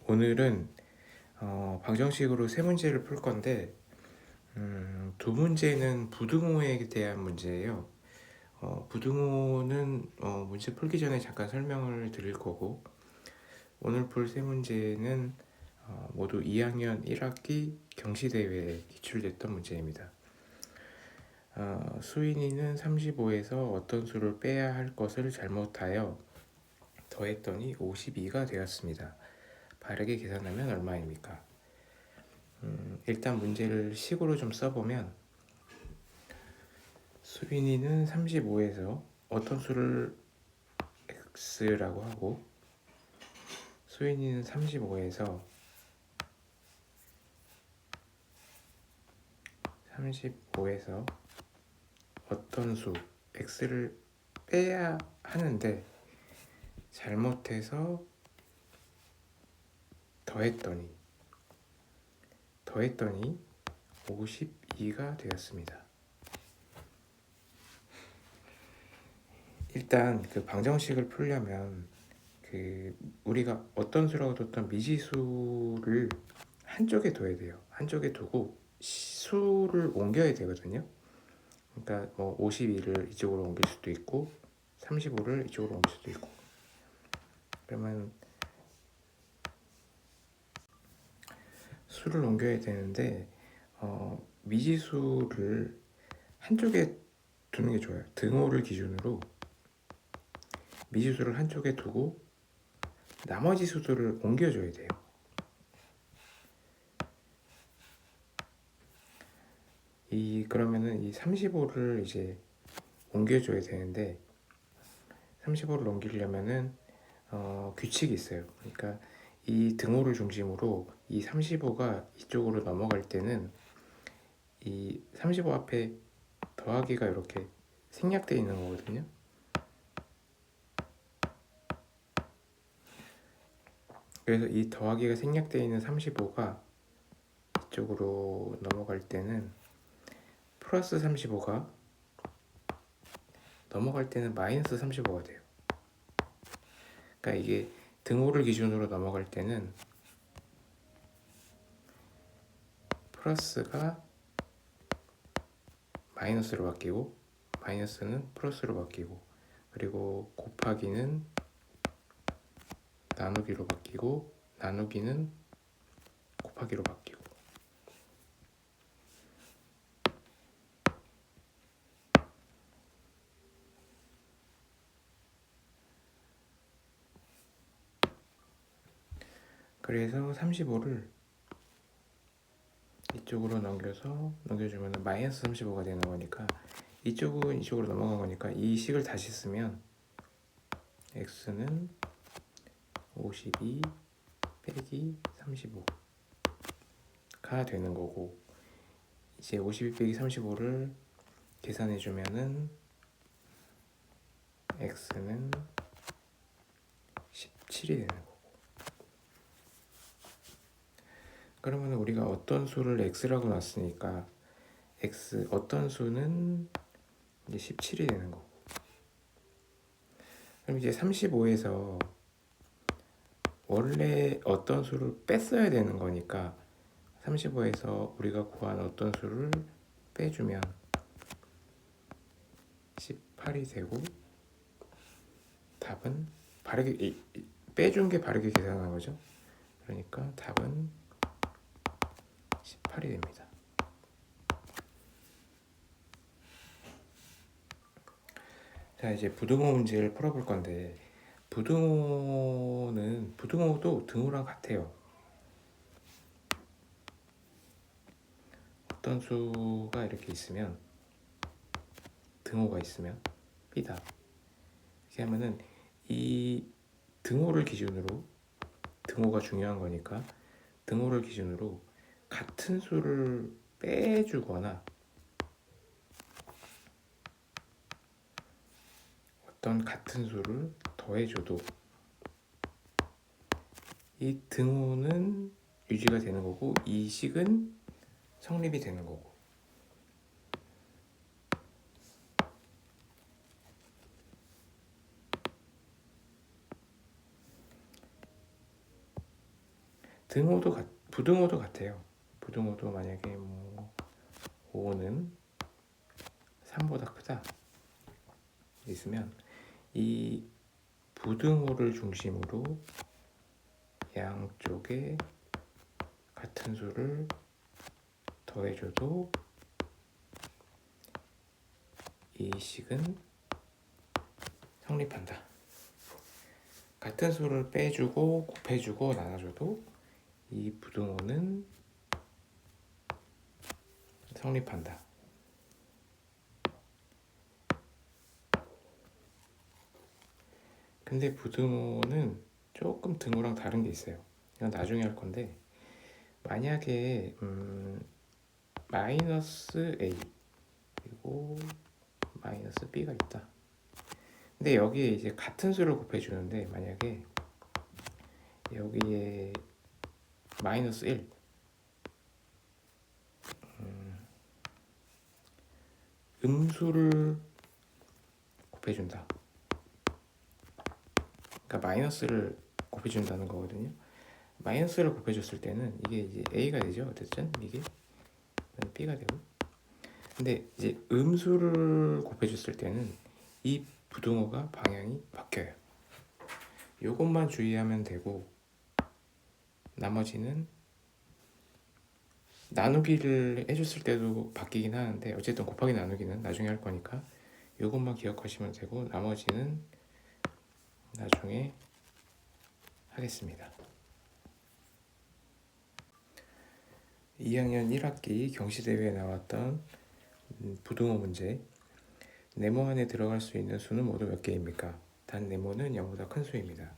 오늘은 방정식으로 세 문제를 풀 건데 두 문제는 부등호에 대한 문제예요. 부등호는 문제 풀기 전에 잠깐 설명을 드릴 거고, 오늘 풀 세 문제는 모두 2학년 1학기 경시대회에 기출됐던 문제입니다. 수인이는 35에서 어떤 수를 빼야 할 것을 잘못하여 더했더니 52가 되었습니다. 바르게 계산하면 얼마입니까? 일단 문제를 식으로 좀 써보면, 수빈이는 35에서 어떤 수를 x라고 하고, 수인이는 35에서 어떤 수 x를 빼야 하는데 잘못해서 더했더니 52가 되었습니다. 일단 그 방정식을 풀려면 우리가 어떤 수라고 뒀던 미지수를 한쪽에 둬야 돼요. 한쪽에 두고 수를 옮겨야 되거든요. 그러니까 뭐 52를 이쪽으로 옮길 수도 있고 35를 이쪽으로 옮길 수도 있고. 그러면 수를 옮겨야 되는데 미지수를 한쪽에 두는 게 좋아요. 등호를 기준으로 미지수를 한쪽에 두고 나머지 수들을 옮겨줘야 돼요. 그러면은 이 35를 이제 옮겨줘야 되는데, 35를 옮기려면은 규칙이 있어요. 그러니까 이 등호를 중심으로 이 35가 이쪽으로 넘어갈 때는 이 35 앞에 더하기가 이렇게 생략되어 있는 거거든요. 그래서 이 더하기가 생략되어 있는 35가 이쪽으로 넘어갈 때는 플러스 35가 넘어갈 때는 마이너스 35가 돼요. 그러니까 이게 등호를 기준으로 넘어갈 때는 플러스가 마이너스로 바뀌고 마이너스는 플러스로 바뀌고, 그리고 곱하기는 나누기로 바뀌고 나누기는 곱하기로 바뀌고. 그래서 35를 이쪽으로 넘겨주면 마이너스 35가 되는 거니까, 이쪽은 이쪽으로 넘어간 거니까 이 식을 다시 쓰면 x는 52 빼기 35가 되는 거고, 이제 52 빼기 35를 계산해 주면은 x는 17이 되는 거고. 그러면 우리가 어떤 수를 x라고 놨으니까 어떤 수는 이제 17이 되는 거고, 그럼 이제 35에서 원래 어떤 수를 뺐어야 되는 거니까 35에서 우리가 구한 어떤 수를 빼주면 18이 되고, 답은 바르게 빼준 게 바르게 계산한 거죠. 그러니까 답은 18이 됩니다. 자, 이제 부등호 문제를 풀어볼 건데, 부등호도 등호랑 같아요. 어떤 수가 이렇게 있으면, 등호가 있으면 B다. 이렇게 하면은 이 등호를 기준으로, 등호가 중요한 거니까 등호를 기준으로 같은 수를 빼주거나 어떤 같은 수를 더해줘도 이 등호는 유지가 되는 거고 이 식은 성립이 되는 거고. 부등호도 같아요. 부등호도 만약에 뭐 5는 3보다 크다 있으면 이 부등호를 중심으로 양쪽에 같은 수를 더해줘도 이 식은 성립한다. 같은 수를 빼주고 곱해주고 나눠줘도 이 부등호는 성립한다. 근데 부등호는 조금 등호랑 다른 게 있어요. 이건 나중에 할 건데, 만약에 마이너스 A 그리고 마이너스 B가 있다. 근데 여기에 이제 같은 수를 곱해주는데, 만약에 여기에 마이너스 1 음수를 곱해준다. 그러니까 마이너스를 곱해준다는 거거든요. 마이너스를 곱해줬을 때는 이게 이제 A가 되죠. 어쨌든 이게 B가 되고. 근데 이제 음수를 곱해줬을 때는 이 부등호가 방향이 바뀌어요. 이것만 주의하면 되고, 나머지는 나누기를 해줬을 때도 바뀌긴 하는데, 어쨌든 곱하기 나누기는 나중에 할 거니까 이것만 기억하시면 되고, 나머지는 나중에 하겠습니다. 2학년 1학기 경시대회에 나왔던 부등호 문제. 네모 안에 들어갈 수 있는 수는 모두 몇 개입니까? 단 네모는 0보다 큰 수입니다.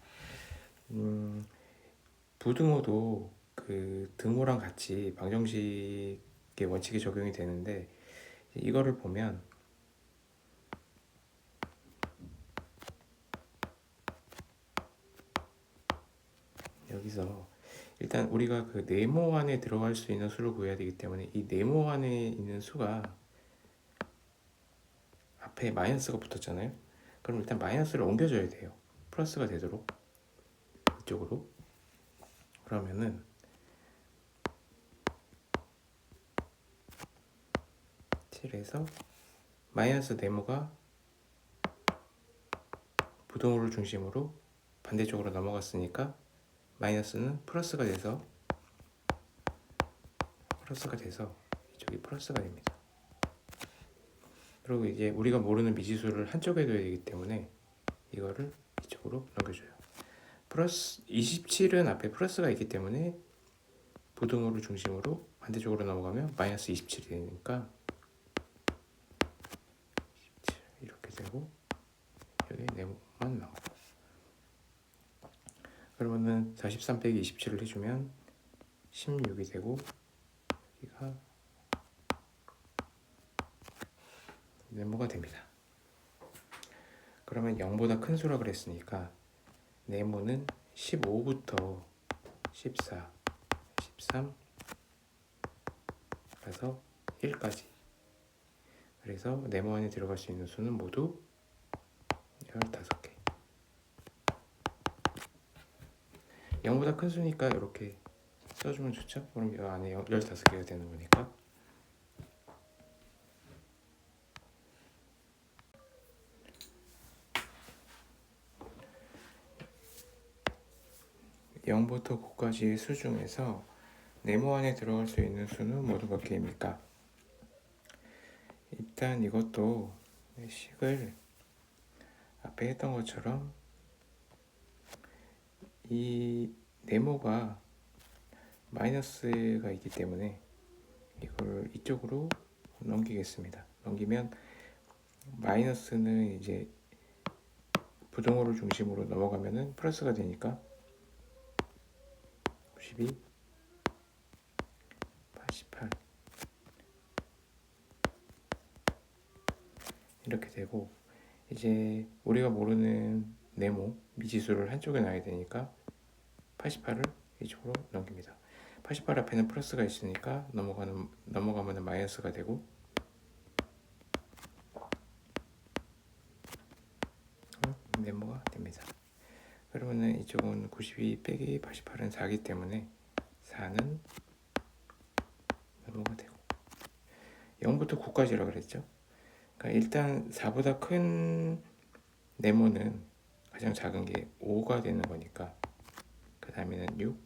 부등호도 그 등호랑 같이 방정식의 원칙이 적용이 되는데, 이거를 보면 여기서 일단 우리가 그 네모 안에 들어갈 수 있는 수를 구해야 되기 때문에 이 네모 안에 있는 수가 앞에 마이너스가 붙었잖아요. 그럼 일단 마이너스를 옮겨줘야 돼요. 플러스가 되도록 이쪽으로. 그러면은 칠에서 마이너스 네모가 부등호를 중심으로 반대쪽으로 넘어갔으니까 마이너스는 플러스가 돼서 이쪽이 플러스가 됩니다. 그리고 이제 우리가 모르는 미지수를 한쪽에 둬야 되기 때문에 이거를 이쪽으로 넘겨줘요. 플러스 27은 앞에 플러스가 있기 때문에 부등호를 중심으로 반대쪽으로 넘어가면 마이너스 27이 되니까 27 이렇게 되고, 여기 네모만 나오고. 그러면은 43 빼기 27을 해주면 16이 되고, 여기가 네모가 됩니다. 그러면 0보다 큰 수라 그랬으니까 네모는 15부터 14, 13, 그래서 1까지. 그래서 네모 안에 들어갈 수 있는 수는 모두 15개. 0보다 큰 수니까 이렇게 써주면 좋죠? 그럼 이 안에 15개가 되는 거니까. (0부터 9까지의 수 중에서 네모 안에 들어갈 수 있는 수는 모두 몇 개입니까? 일단 이것도 식을 앞에 했던 것처럼 이 네모가 마이너스가 있기 때문에 이걸 이쪽으로 넘기겠습니다. 넘기면 마이너스는 이제 부등호를 중심으로 넘어가면은 플러스가 되니까 92, 88 이렇게 되고, 이제 우리가 모르는 네모 미지수를 한쪽에 놔야 되니까 88을 이쪽으로 넘깁니다. 88 앞에는 플러스가 있으니까 넘어가면 마이너스가 되고, 네모가 됩니다. 그러면은 이쪽은 92 빼기 88은 4기 때문에 4는 메모가 되고 0부터 9까지라고 그랬죠. 그러니까 일단 4보다 큰 네모는 가장 작은 게 5가 되는 거니까 그 다음에는 6,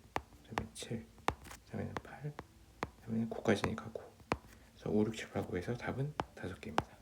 그 다음에 7, 그 다음에는 8, 그 다음에는 9까지니까 9. 그래서 5, 6, 7, 8, 9에서 답은 5개입니다.